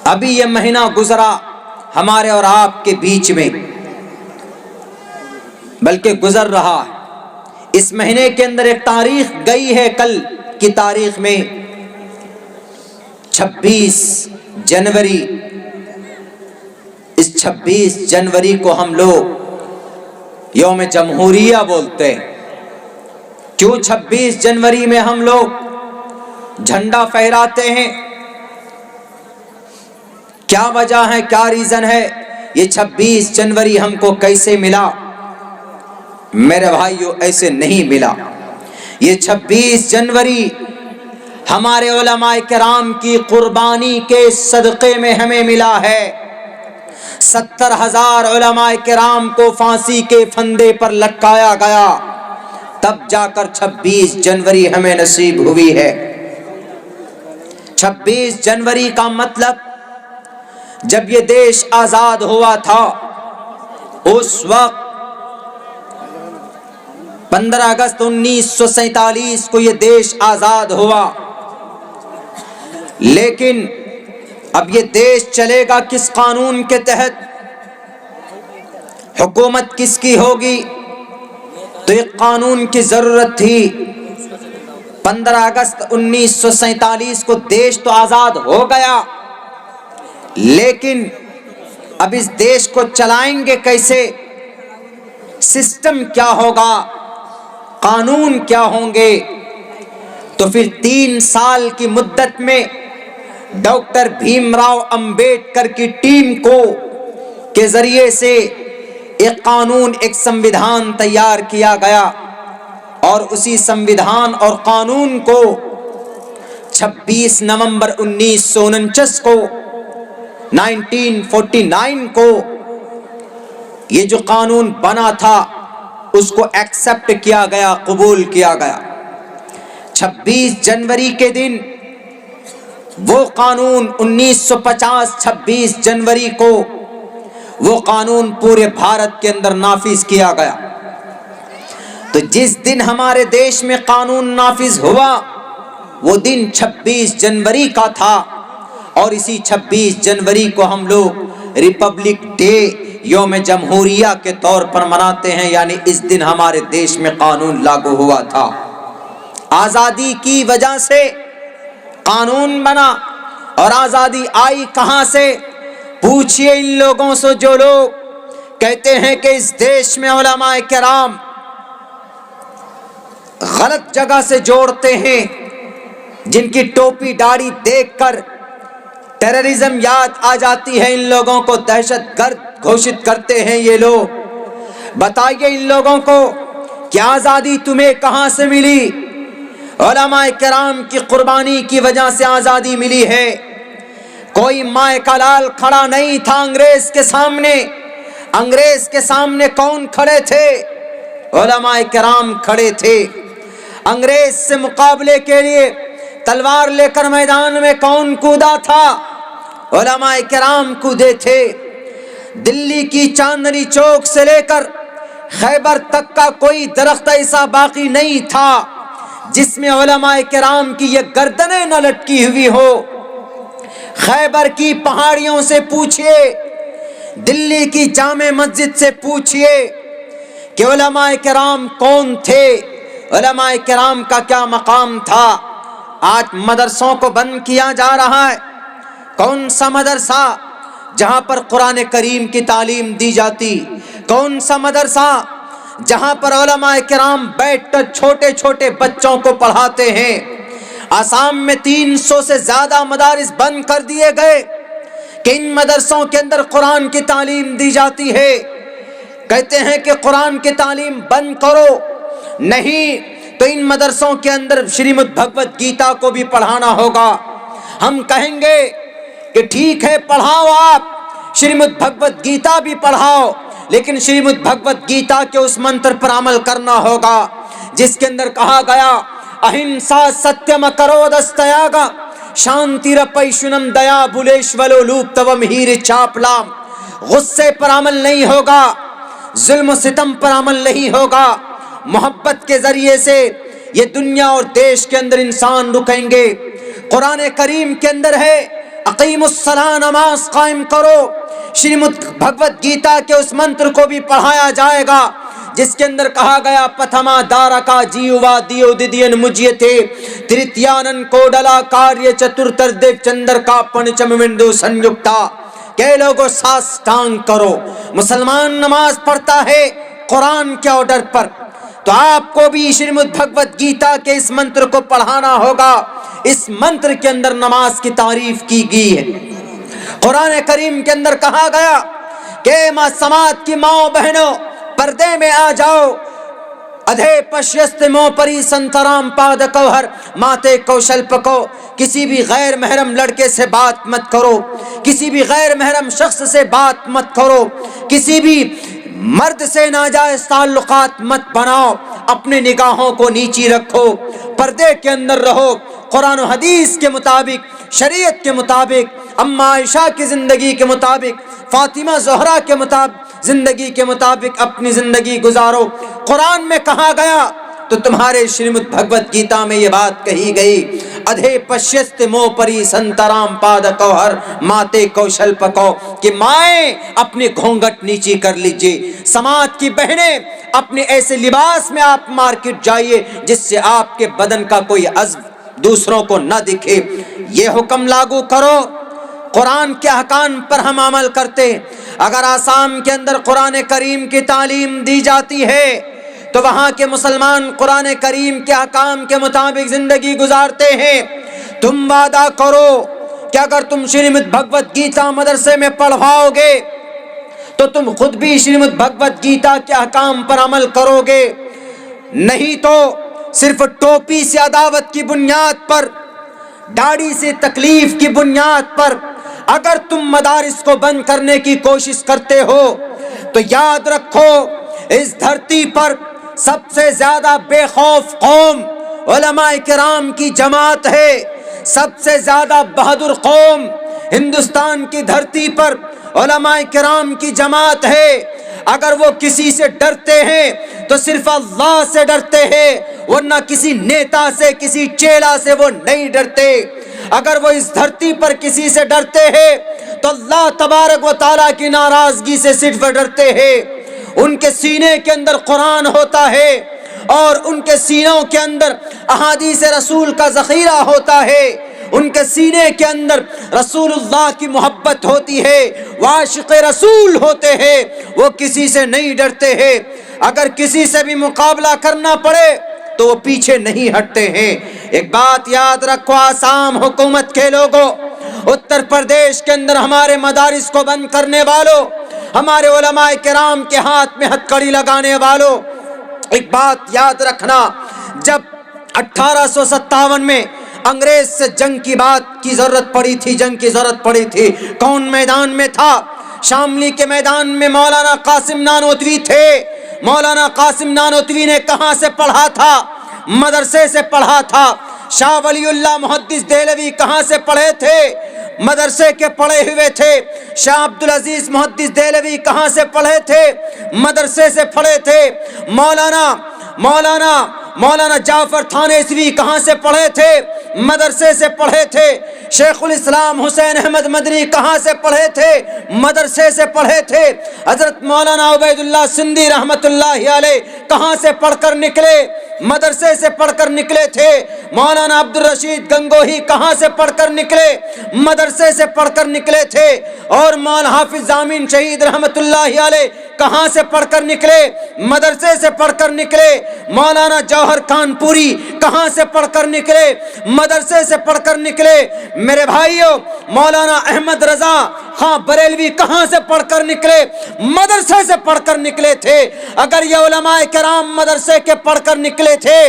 ابھی یہ مہینہ گزرا ہمارے اور آپ کے بیچ میں، بلکہ گزر رہا ہے۔ اس مہینے کے اندر ایک تاریخ گئی ہے، کل کی تاریخ میں 26 جنوری۔ اس 26 جنوری کو ہم لوگ یوم جمہوریہ بولتے ہیں۔ کیوں 26 جنوری میں ہم لوگ جھنڈا فہراتے ہیں؟ کیا وجہ ہے، کیا ریزن ہے؟ یہ 26 جنوری ہم کو کیسے ملا؟ میرے بھائیو، ایسے نہیں ملا۔ یہ 26 جنوری ہمارے علماء کرام کی قربانی کے صدقے میں ہمیں ملا ہے۔ 70,000 علماء کرام کو پھانسی کے پھندے پر لٹکایا گیا، تب جا کر 26 جنوری ہمیں نصیب ہوئی ہے۔ 26 جنوری کا مطلب، جب یہ دیش آزاد ہوا تھا اس وقت 15 اگست 1947 کو یہ دیش آزاد ہوا، لیکن اب یہ دیش چلے گا کس قانون کے تحت؟ حکومت کس کی ہوگی؟ تو ایک قانون کی ضرورت تھی۔ 15 اگست 1947 کو دیش تو آزاد ہو گیا، لیکن اب اس دیش کو چلائیں گے کیسے؟ سسٹم کیا ہوگا؟ قانون کیا ہوں گے؟ تو پھر 3 سال کی مدت میں ڈاکٹر بھیم راؤ امبیڈکر کی ٹیم کے ذریعے سے ایک قانون، ایک سمویدھان تیار کیا گیا، اور اسی سمویدھان اور قانون کو 26 نومبر 1949 کو 1949 کو یہ جو قانون بنا تھا اس کو ایکسپٹ کیا گیا، قبول کیا گیا۔ 26 جنوری کے دن وہ قانون 1950 26 جنوری کو وہ قانون پورے بھارت کے اندر نافذ کیا گیا۔ تو جس دن ہمارے دیش میں قانون نافذ ہوا وہ دن 26 جنوری کا تھا، اور اسی 26 جنوری کو ہم لوگ ریپبلک ڈے، یوم جمہوریہ کے طور پر مناتے ہیں، یعنی اس دن ہمارے دیش میں قانون لاگو ہوا تھا۔ آزادی کی وجہ سے قانون بنا، اور آزادی آئی کہاں سے؟ پوچھئے ان لوگوں سے جو لوگ کہتے ہیں کہ اس دیش میں علماء کرام غلط جگہ سے جوڑتے ہیں، جن کی ٹوپی داڑھی دیکھ کر ٹیررزم یاد آ جاتی ہے، ان لوگوں کو دہشت گرد گھوشت کرتے ہیں یہ لوگ۔ بتائیے ان لوگوں کو کہ آزادی تمہیں کہاں سے ملی؟ علماء کرام کی قربانی کی وجہ سے آزادی ملی ہے۔ کوئی مائے کا لال کھڑا نہیں تھا انگریز کے سامنے۔ انگریز کے سامنے کون کھڑے تھے؟ علماء کرام کھڑے تھے۔ انگریز سے مقابلے کے لیے تلوار لے کر میدان میں کون کودا تھا؟ علماء کرام کودے تھے۔ دلی کی چاندنی چوک سے لے کر خیبر تک کا کوئی درخت ایسا باقی نہیں تھا جس میں علماء کرام کی یہ گردنیں نہ لٹکی ہوئی ہو۔ خیبر کی پہاڑیوں سے پوچھئے، دلی کی جامع مسجد سے پوچھئے کہ علماء کرام کون تھے، علماء کرام کا کیا مقام تھا۔ آج مدرسوں کو بند کیا جا رہا ہے۔ کون سا مدرسہ جہاں پر قرآن کریم کی تعلیم دی جاتی؟ کون سا مدرسہ جہاں پر علماء کرام بیٹھ کر چھوٹے چھوٹے بچوں کو پڑھاتے ہیں؟ آسام میں 300 سے زیادہ مدارس بند کر دیے گئے کہ ان مدرسوں کے اندر قرآن کی تعلیم دی جاتی ہے۔ کہتے ہیں کہ قرآن کی تعلیم بند کرو، نہیں تو ان مدرسوں کے اندر شریمد بھگوت گیتا کو بھی پڑھانا ہوگا۔ ہم کہیں گے کہ ٹھیک ہے پڑھاؤ، آپ شریمد بھگوت گیتا بھی پڑھاؤ، لیکن شریمد بھگوت گیتا کے اس منتر پر عمل کرنا ہوگا جس کے اندر کہا گیا اہنسا ستیم کرودستیاگا شانتی رپیشنم دیا بھولیشولو لوپ توم ہیر چاپلام۔ غصے پر عمل نہیں ہوگا، ظلم و ستم پر عمل نہیں ہوگا، محبت کے ذریعے سے یہ دنیا اور دیش کے اندر انسان رکیں گے۔ قرآن کریم کے اندر ہے اقیم الصلاۃ، نماز قائم کرو۔ شریمد بھگوت گیتا کے اس منتر کو بھی پڑھایا جائے گا جس کے اندر کہا گیا پتھما دارا کا جیوا دیو دیدین مجھے تھے ترتیانن کوڈلا کاریہ چترتر دیو چندر کا پنچم وندو سنیکتا، کہ لوگوں ساس ٹانگ کرو۔ مسلمان نماز پڑھتا ہے قرآن کے آرڈر پر، تو آپ کو بھی شریمد بھگوت گیتا کے اس منتر کو پڑھانا ہوگا۔ اس منتر کے اندر نماز کی تعریف کی گئی ہے۔ قرآن کریم کے اندر کہا گیا کہ ماں سماج کی ماں بہنوں پردے میں آ جاؤ، ادھے پشیست مو پری سنترام پاد کوہر ماتے کوشل پکو، کسی بھی غیر محرم لڑکے سے بات مت کرو، کسی بھی غیر محرم شخص سے بات مت کرو، کسی بھی مرد سے ناجائز تعلقات مت بناؤ، اپنے نگاہوں کو نیچی رکھو، پردے کے اندر رہو، قرآن و حدیث کے مطابق، شریعت کے مطابق، اما عائشہ کی زندگی کے مطابق، فاطمہ زہرا کے مطابق زندگی کے مطابق اپنی زندگی گزارو۔ قرآن میں کہا گیا تو تمہارے شریمد بھگوت گیتا میں یہ بات کہی گئی، ادھے پشیست مو پری سنترام پاد کوہر ماتے کوشل پکو، کہ مائیں اپنی گھونگھٹ نیچی کر لیجئے، سماج کی بہنیں اپنے ایسے لباس میں آپ مارکیٹ جائیے جس سے آپ کے بدن کا کوئی عزم دوسروں کو نہ دکھے۔ یہ حکم لاگو کرو۔ قرآن کے احکام پر ہم عمل کرتے ہیں۔ اگر آسام کے اندر قرآن کریم کی تعلیم دی جاتی ہے تو وہاں کے مسلمان قرآن کریم کے احکام کے مطابق زندگی گزارتے ہیں۔ تم وعدہ کرو کہ اگر تم شریمد بھگوت گیتا مدرسے میں پڑھواؤ گے تو تم خود بھی شریمد بھگوت گیتا کے احکام پر عمل کرو گے، نہیں تو صرف ٹوپی سے عداوت کی بنیاد پر، داڑھی سے تکلیف کی بنیاد پر اگر تم مدارس کو بند کرنے کی کوشش کرتے ہو تو یاد رکھو اس دھرتی پر سب سے زیادہ بے خوف قوم علماء کرام کی جماعت ہے، سب سے زیادہ بہادر قوم ہندوستان کی دھرتی پر علماء کرام کی جماعت ہے۔ اگر وہ کسی سے ڈرتے ہیں تو صرف اللہ سے ڈرتے ہیں، ورنہ کسی نیتا سے، کسی چیلا سے وہ نہیں ڈرتے۔ اگر وہ اس دھرتی پر کسی سے ڈرتے ہیں تو اللہ تبارک و تعالیٰ کی ناراضگی سے صرف ڈرتے ہیں۔ ان کے سینے کے اندر قرآن ہوتا ہے اور ان کے سینوں کے اندر احادیث رسول کا ذخیرہ ہوتا ہے، ان کے سینے کے اندر رسول اللہ کی محبت ہوتی ہے، وہ عاشق رسول ہوتے ہیں، وہ کسی سے نہیں ڈرتے ہیں۔ اگر کسی سے بھی مقابلہ کرنا پڑے تو وہ پیچھے نہیں ہٹتے ہیں۔ ایک بات یاد رکھو آسام حکومت کے لوگوں، اتر پردیش کے اندر ہمارے مدارس کو بند کرنے والوں، ہمارے علماء کرام کے ہاتھ میں ہتھکڑی لگانے والوں، ایک بات یاد رکھنا، جب 1857 میں انگریز سے جنگ کی بات کی ضرورت پڑی تھی، جنگ کی ضرورت پڑی تھی، کون میدان میں تھا؟ شاملی کے میدان میں مولانا قاسم نانوتوی تھے۔ مولانا قاسم نانوتوی نے کہاں سے پڑھا تھا؟ مدرسے سے پڑھا تھا۔ شاہ ولی اللہ محدث دہلوی کہاں سے پڑھے تھے؟ مدرسے کے پڑھے ہوئے تھے۔ شاہ عبدالعزیز محدث دہلوی کہاں سے پڑھے تھے؟ مدرسے سے پڑھے تھے۔ مولانا جعفر تھانیسوی کہاں سے پڑھے تھے؟ مدرسے سے پڑھے تھے۔ شیخ الاسلام حسین احمد مدنی کہاں سے پڑھے تھے؟ مدرسے سے پڑھے تھے۔ حضرت مولانا عبید اللہ سندھی رحمت اللہ علیہ کہاں سے پڑھ کر نکلے؟ مدرسے سے پڑھ کر نکلے تھے۔ مولانا عبدالرشید گنگوہی کہاں سے پڑھ کر نکلے؟ مدرسے سے پڑھ کر نکلے تھے۔ اور مولانا حافظ ضامن شہید رحمت اللہ علیہ کہاں سے پڑھ کر نکلے؟ مدرسے سے پڑھ کر نکلے۔ مولانا جوہر خان پوری کہاں سے پڑھ کر نکلے؟ مدرسے سے پڑھ کر نکلے۔ میرے بھائیوں، مولانا احمد رضا خان بریلوی کہاں سے پڑھ کر نکلے؟ مدرسے سے پڑھ کر نکلے تھے۔ اگر یہ علماء کرام مدرسے کے پڑھ کر نکلے تھے،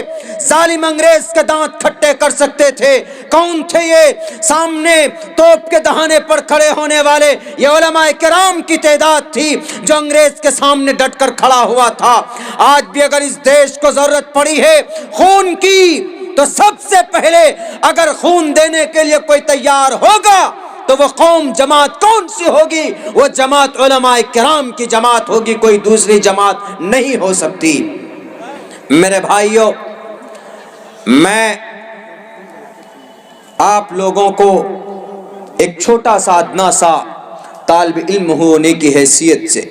ظالم انگریز کے دانت کھٹے کر سکتے تھے۔ کون تھے یہ سامنے توپ کے دہانے پر کھڑے ہونے والے؟ یہ علماء کرام کی تعداد تھی جو انگریز کے سامنے ڈٹ کر کھڑا ہوا تھا۔ آج بھی اگر اس دیش کو ضرورت پڑی ہے خون کی تو سب سے پہلے اگر خون دینے کے لیے کوئی تیار ہوگا تو وہ قوم جماعت کون سی ہوگی؟ وہ جماعت علماء کرام کی جماعت ہوگی، کوئی دوسری جماعت نہیں ہو سکتی۔ میرے بھائیوں، میں آپ لوگوں کو ایک چھوٹا سا ادنا سا طالب علم ہونے کی حیثیت سے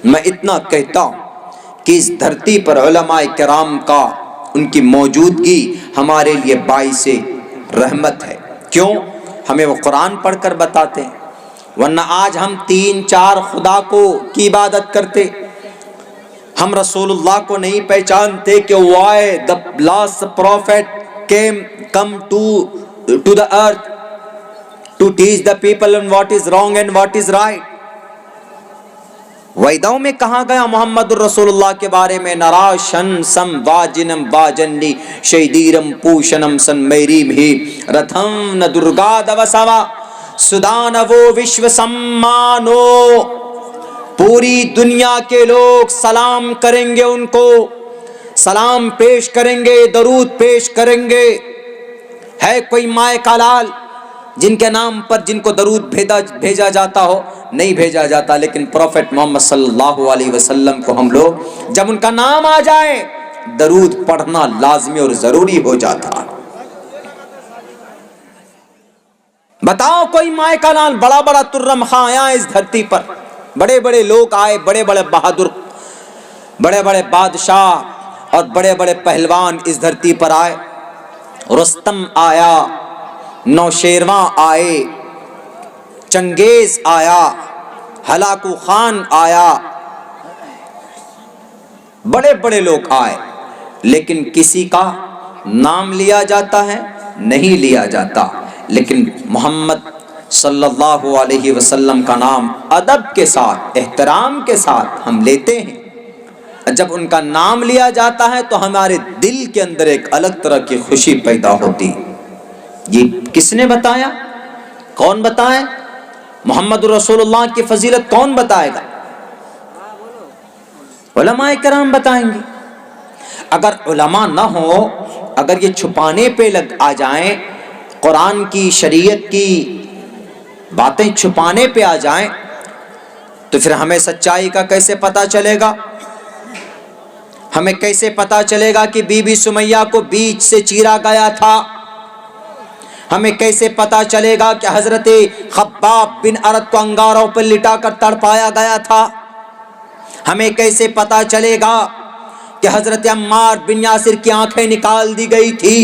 میں اتنا کہتا ہوں کہ اس دھرتی پر علماء کرام کا ان کی موجودگی ہمارے لیے باعث رحمت ہے۔ کیوں؟ ہمیں وہ قرآن پڑھ کر بتاتے ہیں، ورنہ آج ہم 3-4 خدا کی عبادت کرتے، ہم رسول اللہ کو نہیں پہچانتے کہ why the last prophet come to the earth to teach the people on what is wrong and what is right۔ ویدوں میں کہا گیا محمد الرسول اللہ کے بارے میں، نراشن سم واجنم واجنی شیدیرم پوشنم سن میریم ہی رتھم ن درگا دوسوا سدانو وشو سمانو۔ پوری دنیا کے لوگ سلام کریں گے، ان کو سلام پیش کریں گے، درود پیش کریں گے۔ ہے کوئی مائے کا لال جن کے نام پر جن کو درود بھیجا جاتا ہو؟ نہیں بھیجا جاتا، لیکن پروفٹ محمد صلی اللہ علیہ وسلم کو ہم لوگ جب ان کا نام آ جائے درود پڑھنا لازمی اور ضروری ہو جاتا۔ بتاؤ کوئی مائے کا لال، بڑا بڑا ترم خاں آیا اس دھرتی پر، بڑے بڑے لوگ آئے، بڑے بڑے بہادر، بڑے بڑے بادشاہ اور بڑے بڑے پہلوان اس دھرتی پر آئے۔ رستم آیا، نوشیرواں آئے، چنگیز آیا، ہلاکو خان آیا، بڑے بڑے لوگ آئے، لیکن کسی کا نام لیا جاتا ہے؟ نہیں لیا جاتا۔ لیکن محمد صلی اللہ علیہ وسلم کا نام ادب کے ساتھ، احترام کے ساتھ ہم لیتے ہیں۔ جب ان کا نام لیا جاتا ہے تو ہمارے دل کے اندر ایک الگ طرح کی خوشی پیدا ہوتی۔ یہ کس نے بتایا؟ کون بتائے؟ محمد رسول اللہ کی فضیلت کون بتائے گا؟ علماء کرام بتائیں گے۔ اگر علماء نہ ہو، اگر یہ چھپانے پہ آ جائیں، قرآن کی شریعت کی باتیں چھپانے پہ آ جائیں، تو پھر ہمیں سچائی کا کیسے پتہ چلے گا؟ ہمیں کیسے پتہ چلے گا کہ بی بی سمیہ کو بیچ سے چیرا گیا تھا؟ ہمیں کیسے پتہ چلے گا کہ حضرت خباب بن ارت کو انگاروں پر لٹا کر تڑپایا گیا تھا؟ ہمیں کیسے پتہ چلے گا کہ حضرت عمار بن یاسر کی آنکھیں نکال دی گئی تھی؟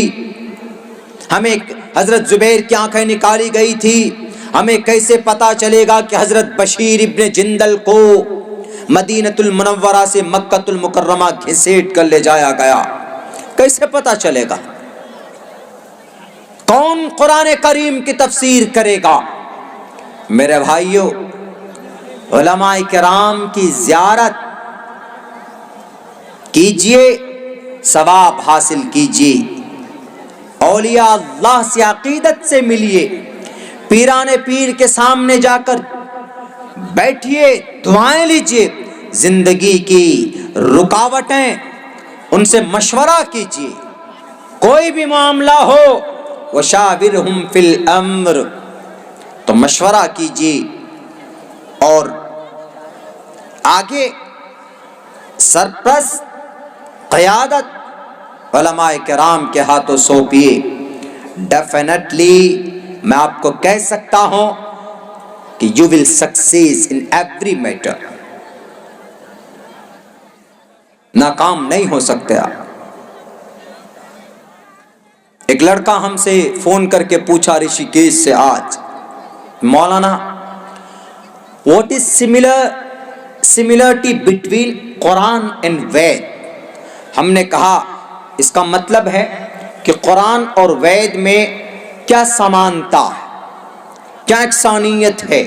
ہمیں حضرت زبیر کی آنکھیں نکالی گئی تھی؟ ہمیں کیسے پتہ چلے گا کہ حضرت بشیر ابن جندل کو مدینۃ المنورہ سے مکۃ المکرمہ گھسیٹ کر لے جایا گیا؟ کیسے پتہ چلے گا؟ کون قرآن کریم کی تفسیر کرے گا؟ میرے بھائیو، علماء کرام کی زیارت کیجئے، ثواب حاصل کیجئے، اولیاء اللہ سے عقیدت سے ملیے، پیران پیر کے سامنے جا کر بیٹھیے، دعائیں لیجئے، زندگی کی رکاوٹیں ان سے مشورہ کیجئے، کوئی بھی معاملہ ہو وَشَاوِرْهُمْ فِي الْأَمْرِ، تو مشورہ کیجئے اور آگے سرپرست قیادت علماء کرام کے ہاتھوں سونپیے۔ ڈیفینیٹلی میں آپ کو کہہ سکتا ہوں کہ you will succeed in every matter، ناکام نہیں ہو سکتے آپ۔ ایک لڑکا ہم سے فون کر کے پوچھا رشی کیش سے آج، مولانا what is similarity between Quran and Veda? ہم نے کہا اس کا مطلب ہے کہ قرآن اور وید میں کیا سمانتا ہے، کیا یکسانیت ہے؟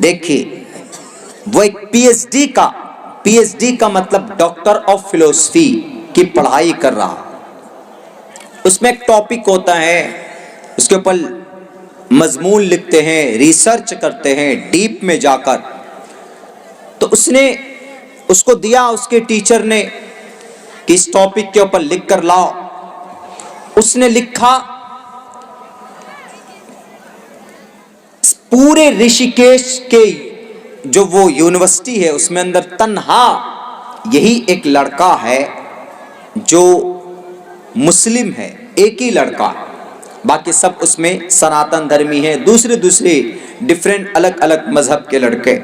دیکھیے، وہ ایک پی ایچ ڈی کا مطلب ڈاکٹر آف فلسفی کی پڑھائی کر رہا، اس میں ایک ٹاپک ہوتا ہے، اس کے اوپر مضمون لکھتے ہیں، ریسرچ کرتے ہیں ڈیپ میں جا کر۔ تو اس کو دیا اس کے ٹیچر نے کہ اس ٹاپک کے اوپر لکھ کر لاؤ۔ اس نے لکھا پورے رشیکیش کے جو وہ یونیورسٹی ہے اس میں اندر تنہا یہی ایک لڑکا ہے جو مسلم ہے، ایک ہی لڑکا، باقی سب اس میں سناتن دھرمی ہیں، دوسرے ڈفرینٹ الگ الگ مذہب کے لڑکے۔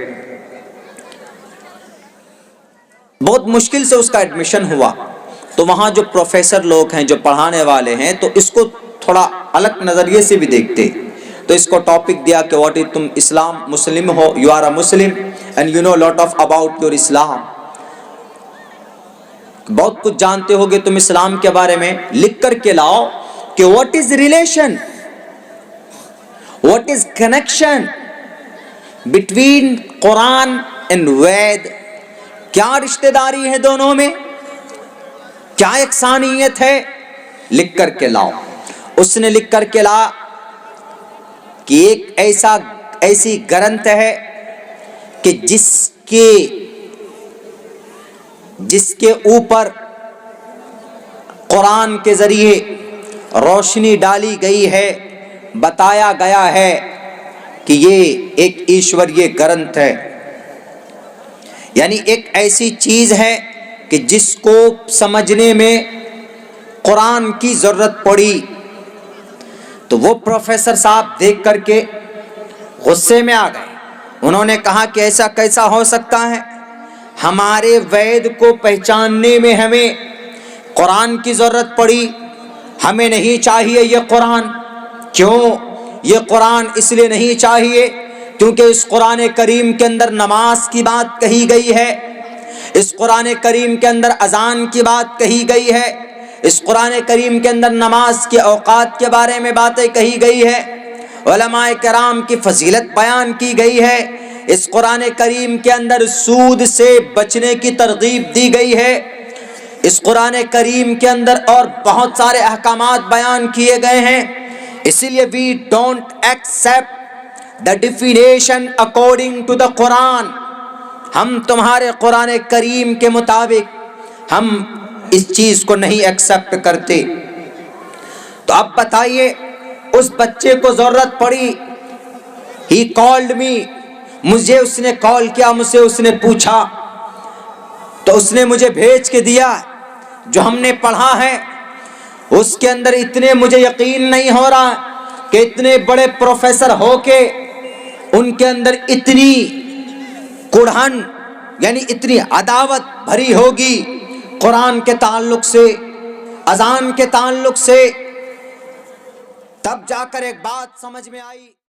بہت مشکل سے اس کا ایڈمیشن ہوا، تو وہاں جو پروفیسر لوگ ہیں، جو پڑھانے والے ہیں، تو اس کو تھوڑا الگ نظریے سے بھی دیکھتے، تو اس کو ٹاپک دیا کہ واٹ از، تم اسلام مسلم ہو، you are a Muslim and you know lot of about your Islam, بہت کچھ جانتے ہو گے تم اسلام کے بارے میں، لکھ کر کے لاؤ کہ what is relation, what is connection between Quran and Veda, کیا رشتہ داری ہے دونوں میں، کیا یکسانیت ہے، لکھ کر کے لاؤ۔ اس نے لکھ کر کے لا کہ ایک ایسی گرنتھ ہے کہ جس کے اوپر قرآن کے ذریعے روشنی ڈالی گئی ہے، بتایا گیا ہے کہ یہ ایک ایشوریہ گرنتھ ہے، یعنی ایک ایسی چیز ہے کہ جس کو سمجھنے میں قرآن کی ضرورت پڑی۔ تو وہ پروفیسر صاحب دیکھ کر کے غصے میں آ گئے، انہوں نے کہا کہ ایسا کیسا ہو سکتا ہے، ہمارے وید کو پہچاننے میں ہمیں قرآن کی ضرورت پڑی، ہمیں نہیں چاہیے یہ قرآن۔ کیوں یہ قرآن اس لیے نہیں چاہیے کیونکہ اس قرآن کریم کے اندر نماز کی بات کہی گئی ہے، اس قرآن کریم کے اندر اذان کی بات کہی گئی ہے، اس قرآن کریم کے اندر نماز کے اوقات کے بارے میں باتیں کہی گئی ہے، علماء کرام کی فضیلت بیان کی گئی ہے، اس قرآن کریم کے اندر سود سے بچنے کی ترغیب دی گئی ہے، اس قرآن کریم کے اندر اور بہت سارے احکامات بیان کیے گئے ہیں۔ اسی لیے we don't accept the definition according to the Quran، ہم تمہارے قرآن کریم کے مطابق ہم اس چیز کو نہیں ایکسپٹ کرتے۔ تو اب بتائیے، اس بچے کو ضرورت پڑی، he called me، مجھے اس نے کال کیا، مجھ سے اس نے پوچھا، تو اس نے مجھے بھیج کے دیا جو ہم نے پڑھا ہے، اس کے اندر اتنے مجھے یقین نہیں ہو رہا کہ اتنے بڑے پروفیسر ہو کے ان کے اندر اتنی کڑھن، یعنی اتنی عداوت بھری ہوگی قرآن کے تعلق سے، اذان کے تعلق سے۔ تب جا کر ایک بات سمجھ میں آئی۔